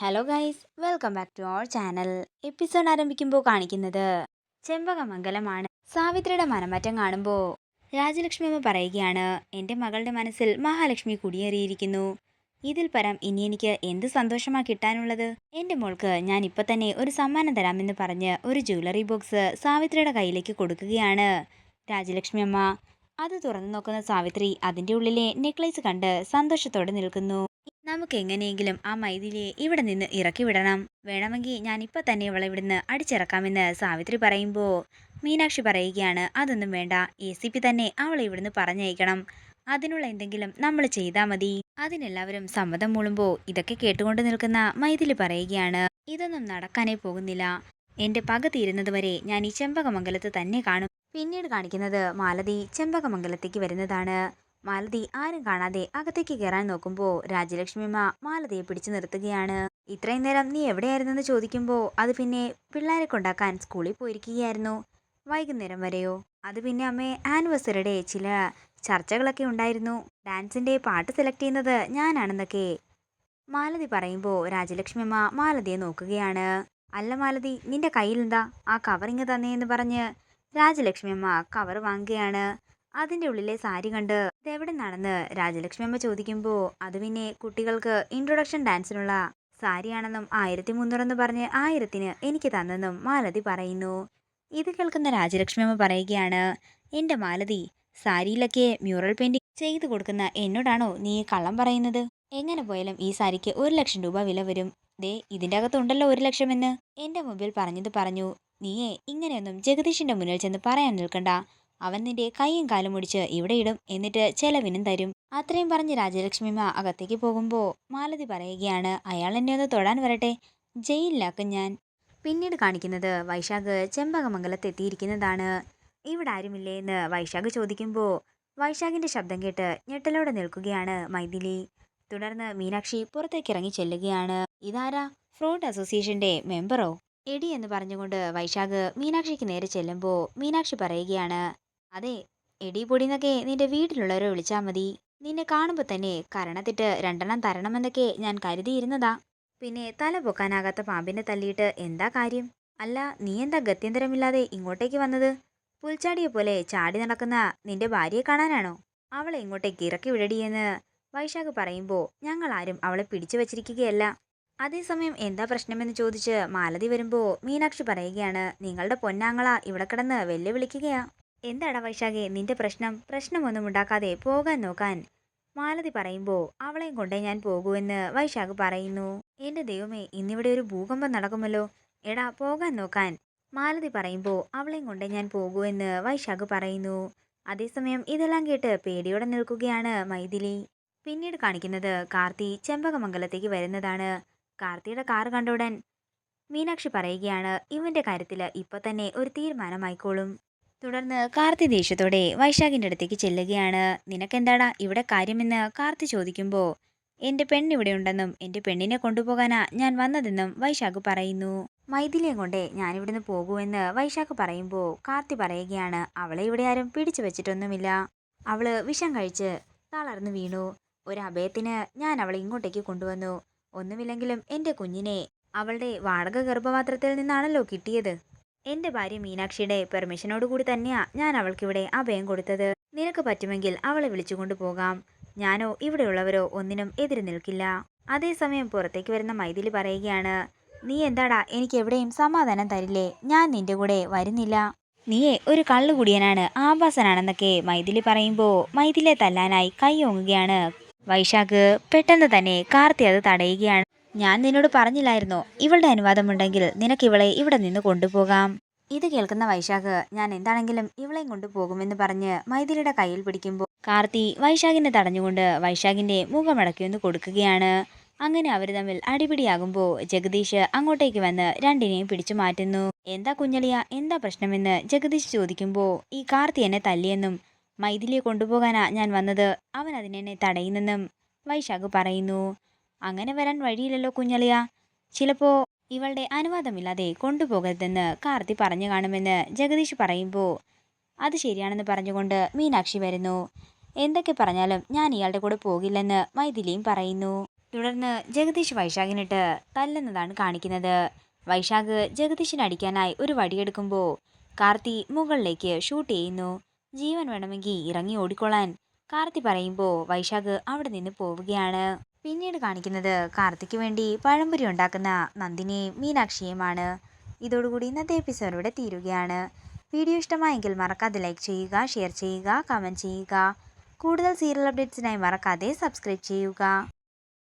Hello guys, welcome back to our channel. Episode ആരംഭിക്കുമ്പോൾ കാണിക്കുന്നത് ചെമ്പകമംഗലമാണ്. സാവിത്രിയുടെ മനംമാറ്റം കാണുമ്പോൾ രാജലക്ഷ്മി അമ്മ പറയുകയാണ്, എൻ്റെ മകളുടെ മനസ്സിൽ മഹാലക്ഷ്മി കുടിയേറിയിരിക്കുന്നു. ഇതിൽ പരം ഇനി എനിക്ക് എന്ത് സന്തോഷമാ കിട്ടാനുള്ളത്. എൻ്റെ മോൾക്ക് ഞാൻ ഇപ്പം തന്നെ ഒരു സമ്മാനം തരാമെന്ന് പറഞ്ഞ് ഒരു ജ്വല്ലറി ബോക്സ് സാവിത്രിയുടെ കയ്യിലേക്ക് കൊടുക്കുകയാണ് രാജലക്ഷ്മി അമ്മ. അത് തുറന്നു നോക്കുന്ന സാവിത്രി അതിൻ്റെ ഉള്ളിലെ നെക്ലേസ് കണ്ട് സന്തോഷത്തോടെ നിൽക്കുന്നു. നമുക്ക് എങ്ങനെയെങ്കിലും ആ മൈഥിലിയെ ഇവിടെ നിന്ന് ഇറക്കി വിടണം. വേണമെങ്കിൽ ഞാൻ ഇപ്പം തന്നെ ഇവളെ ഇവിടുന്ന് അടിച്ചിറക്കാമെന്ന് സാവിത്രി പറയുമ്പോൾ മീനാക്ഷി പറയുകയാണ്, അതൊന്നും വേണ്ട, ACP തന്നെ അവളെ ഇവിടുന്ന് പറഞ്ഞയക്കണം. അതിനുള്ള എന്തെങ്കിലും നമ്മൾ ചെയ്താൽ മതി. അതിനെല്ലാവരും സമ്മതം മൂളുമ്പോൾ ഇതൊക്കെ കേട്ടുകൊണ്ട് നിൽക്കുന്ന മൈഥിലി പറയുകയാണ്, ഇതൊന്നും നടക്കാനേ പോകുന്നില്ല. എൻ്റെ പക തീരുന്നത് വരെ ഞാൻ ഈ ചെമ്പകമംഗലത്ത് തന്നെ കാണും. പിന്നീട് കാണിക്കുന്നത് മാലതി ചെമ്പകമംഗലത്തേക്ക് വരുന്നതാണ്. മാലതി ആരും കാണാതെ അകത്തേക്ക് കയറാൻ നോക്കുമ്പോൾ രാജലക്ഷ്മിയമ്മ മാലതിയെ പിടിച്ചു നിർത്തുകയാണ്. ഇത്രയും നേരം നീ എവിടെയായിരുന്നെന്ന് ചോദിക്കുമ്പോൾ അത് പിന്നെ പിള്ളേരെ കൊണ്ടാക്കാൻ സ്കൂളിൽ പോയിരിക്കുകയായിരുന്നു. വൈകുന്നേരം വരെയോ? അത് പിന്നെ അമ്മേ, ആനിവേഴ്സറിയുടെ ചില ചർച്ചകളൊക്കെ ഉണ്ടായിരുന്നു. ഡാൻസിന്റെ പാട്ട് സെലക്ട് ചെയ്യുന്നത് ഞാനാണെന്നൊക്കെ മാലതി പറയുമ്പോൾ രാജലക്ഷ്മിയമ്മ മാലതിയെ നോക്കുകയാണ്. അല്ല മാലതി, നിന്റെ കയ്യിലെന്താ? ആ കവറിങ് തന്നേന്ന് പറഞ്ഞ് രാജലക്ഷ്മിയമ്മ കവർ വാങ്ങുകയാണ്. അതിൻ്റെ ഉള്ളിലെ സാരി കണ്ട് ഇതെവിടെ നിന്നാണെന്ന് രാജലക്ഷ്മി അമ്മ ചോദിക്കുമ്പോൾ അത് പിന്നെ കുട്ടികൾക്ക് ഇൻട്രൊഡക്ഷൻ ഡാൻസിനുള്ള സാരിയാണെന്നും 1300 പറഞ്ഞ് 1000-ന് എനിക്ക് തന്നെന്നും മാലതി പറയുന്നു. ഇത് കേൾക്കുന്ന രാജലക്ഷ്മി അമ്മ പറയുകയാണ്, എൻ്റെ മാലതി, സാരിയിലൊക്കെ മ്യൂറൽ പെയിന്റിംഗ് ചെയ്തു കൊടുക്കുന്ന എന്നോടാണോ നീ കള്ളം പറയുന്നത്? എങ്ങനെ പോയാലും ഈ സാരിക്ക് 1,00,000 രൂപ വില വരും. ദേ, ഇതിൻ്റെ അകത്തുണ്ടല്ലോ 1,00,000 എന്ന് എൻ്റെ മുമ്പിൽ പറഞ്ഞത് പറഞ്ഞു. നീയേ ഇങ്ങനെയൊന്നും ജഗദീഷിന്റെ മുന്നിൽ ചെന്ന് പറയാൻ നിൽക്കണ്ട. അവൻ നിന്റെ കൈയും കാലും മുടിച്ച് ഇവിടെ ഇടും, എന്നിട്ട് ചെലവിനും തരും. അത്രയും പറഞ്ഞ് രാജലക്ഷ്മിമ്മ അകത്തേക്ക് പോകുമ്പോൾ മാലതി പറയുകയാണ്, അയാൾ എന്നെ ഒന്ന് തൊടാൻ വരട്ടെ, ജയിലിലാക്കും ഞാൻ. പിന്നീട് കാണിക്കുന്നത് വൈശാഖ് ചെമ്പകമംഗലത്ത് എത്തിയിരിക്കുന്നതാണ്. ഇവിടെ ആരുമില്ലേ എന്ന് വൈശാഖ് ചോദിക്കുമ്പോൾ വൈശാഖിന്റെ ശബ്ദം കേട്ട് ഞെട്ടലോടെ നിൽക്കുകയാണ് മൈഥിലി. തുടർന്ന് മീനാക്ഷി പുറത്തേക്ക് ഇറങ്ങി ചെല്ലുകയാണ്. ഇതാരാ, ഫ്രൂട്ട് അസോസിയേഷന്റെ മെമ്പറോ? എടി എന്ന് പറഞ്ഞുകൊണ്ട് വൈശാഖ് മീനാക്ഷിക്ക് നേരെ ചെല്ലുമ്പോൾ മീനാക്ഷി പറയുകയാണ്, അതെ, എടി പൊടിന്നൊക്കെ നിന്റെ വീട്ടിലുള്ളവരെ വിളിച്ചാൽ മതി. നിന്നെ കാണുമ്പോൾ തന്നെ കരണത്തിട്ട് 2 തരണമെന്നൊക്കെ ഞാൻ കരുതിയിരുന്നതാ. പിന്നെ തല പൊക്കാനാകാത്ത പാമ്പിനെ തല്ലിയിട്ട് എന്താ കാര്യം? അല്ല, നീ എന്താ ഗത്യന്തരമില്ലാതെ ഇങ്ങോട്ടേക്ക് വന്നത്? പുൽച്ചാടിയെ പോലെ ചാടി നടക്കുന്ന നിന്റെ ഭാര്യയെ കാണാനാണോ? അവളെ ഇങ്ങോട്ടേക്ക് ഇറക്കി വിടടിയെന്ന് വൈശാഖ് പറയുമ്പോൾ ഞങ്ങൾ ആരും അവളെ പിടിച്ചു വച്ചിരിക്കുകയല്ല. അതേസമയം എന്താ പ്രശ്നമെന്ന് ചോദിച്ച് മാലതി വരുമ്പോൾ മീനാക്ഷി പറയുകയാണ്, നിങ്ങളുടെ പൊന്നാങ്ങള ഇവിടെ കിടന്ന് വെല്ലുവിളിക്കുകയാ. എന്താടാ വൈശാഖെ നിന്റെ പ്രശ്നം? പ്രശ്നമൊന്നും ഉണ്ടാക്കാതെ പോകാൻ നോക്കാൻ മാലതി പറയുമ്പോൾ അവളെയും കൊണ്ടേ ഞാൻ പോകൂവെന്ന് വൈശാഖ് പറയുന്നു. എൻ്റെ ദൈവമേ, ഇന്നിവിടെ ഒരു ഭൂകമ്പം നടക്കുമല്ലോ. എടാ, പോകാൻ നോക്കാൻ മാലതി പറയുമ്പോൾ അവളെയും കൊണ്ടേ ഞാൻ പോകൂവെന്ന് വൈശാഖ് പറയുന്നു. അതേസമയം ഇതെല്ലാം കേട്ട് പേടിയോടെ നിൽക്കുകയാണ് മൈഥിലി. പിന്നീട് കാണിക്കുന്നത് കാർത്തി ചെമ്പകമംഗലത്തേക്ക് വരുന്നതാണ്. കാർത്തിയുടെ കാർ കണ്ട ഉടൻ മീനാക്ഷി പറയുകയാണ്, ഇവന്റെ കാര്യത്തിൽ ഇപ്പൊ തന്നെ ഒരു തീരുമാനമായിക്കോളും. തുടർന്ന് കാർത്തി ദേഷ്യത്തോടെ വൈശാഖിന്റെ അടുത്തേക്ക് ചെല്ലുകയാണ്. നിനക്കെന്താടാ ഇവിടെ കാര്യമെന്ന് കാർത്തി ചോദിക്കുമ്പോൾ എൻ്റെ പെണ്ണിവിടെ ഉണ്ടെന്നും എൻ്റെ പെണ്ണിനെ കൊണ്ടുപോകാനാ ഞാൻ വന്നതെന്നും വൈശാഖ് പറയുന്നു. മൈഥിലിയെ കൊണ്ടേ ഞാനിവിടുന്ന് പോകുമെന്ന് വൈശാഖ് പറയുമ്പോൾ കാർത്തി പറയുകയാണ്, അവളെ ഇവിടെ ആരും പിടിച്ചു വെച്ചിട്ടൊന്നുമില്ല. അവള് വിഷം കഴിച്ച് തളർന്നു വീണു. ഒരു അഭയത്തിന് ഞാൻ അവളെ ഇങ്ങോട്ടേക്ക് കൊണ്ടുവന്നു. ഒന്നുമില്ലെങ്കിലും എൻ്റെ കുഞ്ഞിനെ അവളുടെ വാടക ഗർഭപാത്രത്തിൽ നിന്നാണല്ലോ കിട്ടിയത്. എൻ്റെ ഭാര്യ മീനാക്ഷിയുടെ പെർമിഷനോട് കൂടി തന്നെയാ ഞാൻ അവൾക്കിവിടെ അഭയം കൊടുത്തത്. നിനക്ക് പറ്റുമെങ്കിൽ അവളെ വിളിച്ചുകൊണ്ട് പോകാം. ഞാനോ ഇവിടെയുള്ളവരോ ഒന്നിനും എതിര് നിൽക്കില്ല. അതേസമയം പുറത്തേക്ക് വരുന്ന മൈഥിലി പറയുകയാണ്, നീ എന്താടാ എനിക്ക് എവിടെയും സമാധാനം തരില്ലേ? ഞാൻ നിന്റെ കൂടെ വരുന്നില്ല. നീയെ ഒരു കള്ളുകുടിയനാണ്, ആഭാസനാണെന്നൊക്കെ മൈഥിലി പറയുമ്പോൾ മൈഥിലിയെ തല്ലാനായി കൈ ഓങ്ങുകയാണ് വൈശാഖ്. പെട്ടെന്ന് തന്നെ കാർത്തി അത് തടയുകയാണ്. ഞാൻ നിന്നോട് പറഞ്ഞില്ലായിരുന്നോ, ഇവളുടെ അനുവാദമുണ്ടെങ്കിൽ നിനക്ക് ഇവളെ ഇവിടെ നിന്ന് കൊണ്ടുപോകാം. ഇത് കേൾക്കുന്ന വൈശാഖ്, ഞാൻ എന്താണെങ്കിലും ഇവളെയും കൊണ്ടുപോകുമെന്ന് പറഞ്ഞ് മൈഥിലിയുടെ കയ്യിൽ പിടിക്കുമ്പോൾ കാർത്തി വൈശാഖിനെ തടഞ്ഞുകൊണ്ട് വൈശാഖിന്റെ മുഖമടക്കിയൊന്ന് കൊടുക്കുകയാണ്. അങ്ങനെ അവർ തമ്മിൽ അടിപിടിയാകുമ്പോൾ ജഗദീഷ് അങ്ങോട്ടേക്ക് വന്ന് രണ്ടിനെയും പിടിച്ചു മാറ്റുന്നു. എന്താ കുഞ്ഞളിയ, എന്താ പ്രശ്നമെന്ന് ജഗദീഷ് ചോദിക്കുമ്പോൾ ഈ കാർത്തി എന്നെ തല്ലിയെന്നും മൈഥിലിയെ കൊണ്ടുപോകാനാ ഞാൻ വന്നത്, അവൻ അതിനെന്നെ തടയുന്നെന്നും വൈശാഖ് പറയുന്നു. അങ്ങനെ വരാൻ വഴിയില്ലല്ലോ കുഞ്ഞളിയ, ചിലപ്പോ ഇവളുടെ അനുവാദമില്ലാതെ കൊണ്ടുപോകരുതെന്ന് കാർത്തി പറഞ്ഞു കാണുമെന്ന് ജഗദീഷ് പറയുമ്പോൾ അത് ശരിയാണെന്ന് പറഞ്ഞുകൊണ്ട് മീനാക്ഷി വരുന്നു. എന്തൊക്കെ പറഞ്ഞാലും ഞാൻ ഇയാളുടെ കൂടെ പോകില്ലെന്ന് മൈഥിലിയും പറയുന്നു. തുടർന്ന് ജഗദീഷ് വൈശാഖിനിട്ട് തല്ലുന്നതാണ് കാണിക്കുന്നത്. വൈശാഖ് ജഗദീഷിനെ അടിക്കാനായി ഒരു വടിയെടുക്കുമ്പോൾ കാർത്തി മുകളിലേക്ക് ഷൂട്ട് ചെയ്യുന്നു. ജീവൻ വേണമെങ്കിൽ ഇറങ്ങി ഓടിക്കൊള്ളാൻ കാർത്തി പറയുമ്പോൾ വൈശാഖ് അവിടെ നിന്ന് പോവുകയാണ്. പിന്നീട് കാണിക്കുന്നത് കാർത്തിക്ക് വേണ്ടി പഴംപൊരി ഉണ്ടാക്കുന്ന നന്ദിനിയെയും മീനാക്ഷിയുമാണ്. ഇതോടുകൂടി ഇന്നത്തെ എപ്പിസോഡ് ഇവിടെ തീരുകയാണ്. വീഡിയോ ഇഷ്ടമായെങ്കിൽ മറക്കാതെ ലൈക്ക് ചെയ്യുക, ഷെയർ ചെയ്യുക, കമൻറ്റ് ചെയ്യുക. കൂടുതൽ സീരിയൽ അപ്ഡേറ്റ്സിനായി മറക്കാതെ സബ്സ്ക്രൈബ് ചെയ്യുക.